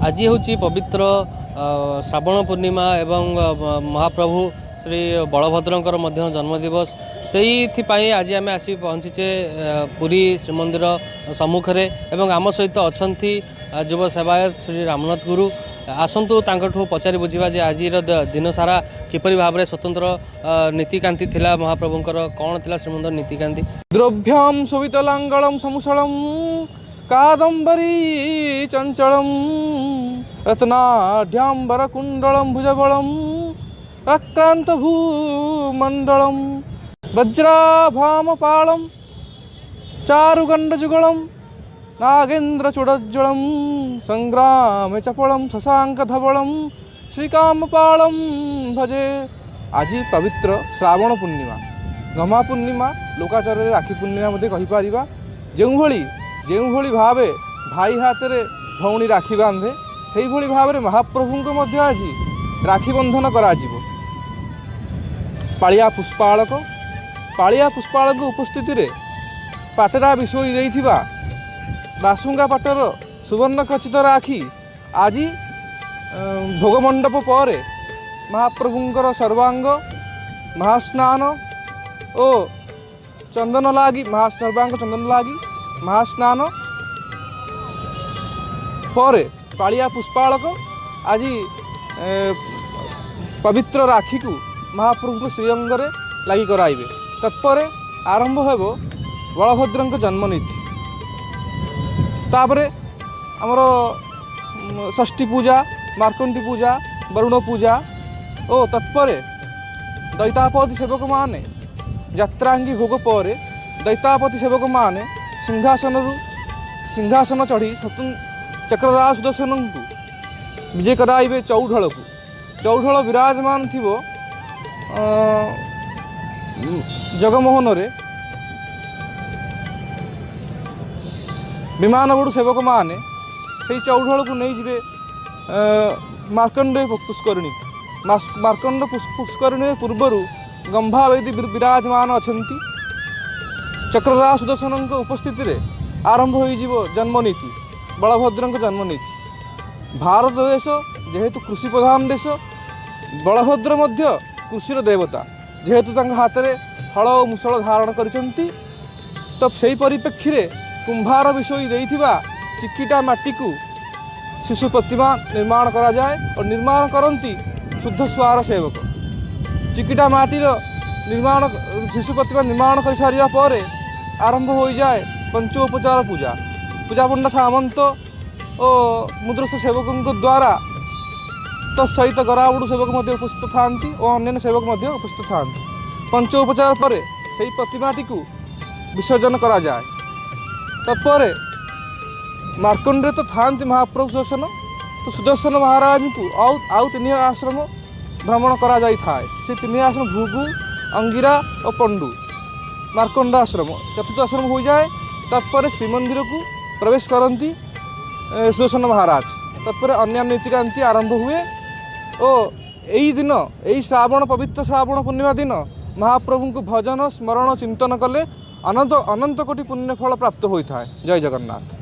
आज हूँ पवित्र श्रावण पूर्णिमा एवं महाप्रभु श्री बलभद्रंकर जन्मदिवस से आज आम आसी पहुँचीचे पुरी श्रीमंदिर सम्मुखें एवं आम सहित अच्छा युव सेवायत श्री रामनाथ गुरु आसतु पचारि बुझा जे आज दिन सारा किपरि भाव में स्वतंत्र नीतिकांति थिला महाप्रभुंकर कौन थिला श्रीमंदिर नीतिकांति। द्रव्याम सुवितलांगलम समुसलम कादंबरी चंचलम रत्नाढ्यांबर कुंडलम भुजबलम आक्रांत भूमंडलम वज्राभामपालम चारुगंडजुगलम नागेन्द्र चूड़ज्वलम संग्राम चपलम शशांक धवलम श्रीकामपालम भजे। आज पवित्र श्रावण पूर्णिमा गमा पूर्णिमा लोकाचार राखी पूर्णिमा कहीपर जो भावे भाई हाथ में भौणी राखी बांधे से भाव में महाप्रभु को आज राखी बंधन करा पालिया पुष्पालक उपस्थिति रे पाटेरा विषय देइथिबा बासुंगा पाटर सुवर्ण खचित राखी आज भोगमंडप पर महाप्रभुंकर सर्वांग महास्नान और चंदन लागी सर्वांग चंदन लागी महास्नान पर पालिया पुष्पालक आज पवित्र राखी को महाप्रभु श्रीअंग लगी कराइबे। तत्पर आरंभ होब बलभद्र जन्मनीति तापरे आमर षष्ठी पूजा मार्कंडी पूजा वरुण पूजा और तत्पर दैतापति सेवक माने यात्रांगी भोग पर दैतापति सेवक माने सिंहासन चढ़ी चक्रराज सुदर्शन को विजय कराइबे चौढल को। चौढल विराजमान थिबो जगमोहन रे विमान बड़ू सेवक माने से चौढल को नहीं जीवे मार्कंडेय पुष्करिणी मार्कंड पुष्करिणी पूर्वर गंभावेदी विराजमान अच्छा चक्रराज सुदर्शन उपस्थिति रे आरंभ हो जन्मनीति बलभद्र जन्मनीति। भारत देश जेहेतु कृषि प्रधान देश बलभद्र मध्य कृषि देवता जेहेतु हाथ में हल और मुसल धारण करिसंती तो सही परिप्रेक्षी रे कुंभार विषय देइथिबा चिकिटा माटी को शिशु प्रतिमा निर्माण करा जाए और निर्माण करती शुद्ध स्वार सेवक चिकिटा माटीर निर्माण शिशु प्रतिमा निर्माण कर सारिया पर आरंभ हो जाए पंचोपचार पूजा पूजा पंडा सामंत और मुद्रस्थ सेवकों द्वारा तत्सहित गराबड़ू सेवक उपस्थित था और अन्य सेवक उपस्थित था। पंचोपचार पर से प्रतिमाटी को विसर्जन करा जाए। तत्पर मार्कंडे तो था महाप्रभु सुदर्शन तो सुदर्शन महाराज को आउ तीन आश्रम भ्रमण करा जाई थाए। से तीन आश्रम भृगु अंगिरा और पंडु मार्कंड आश्रम चतुर्थ आश्रम हो जाए। तत्पर श्रीमंदिर को प्रवेश करती सुदर्शन महाराज। तत्पर अन्य नीतिकांति आरंभ हुए और यही दिन यही श्रावण पवित्र श्रावण पूर्णिमा दिन महाप्रभु को भजन स्मरण चिंतन कले अनंत कोटि पुण्यफल प्राप्त होता है। जय जगन्नाथ।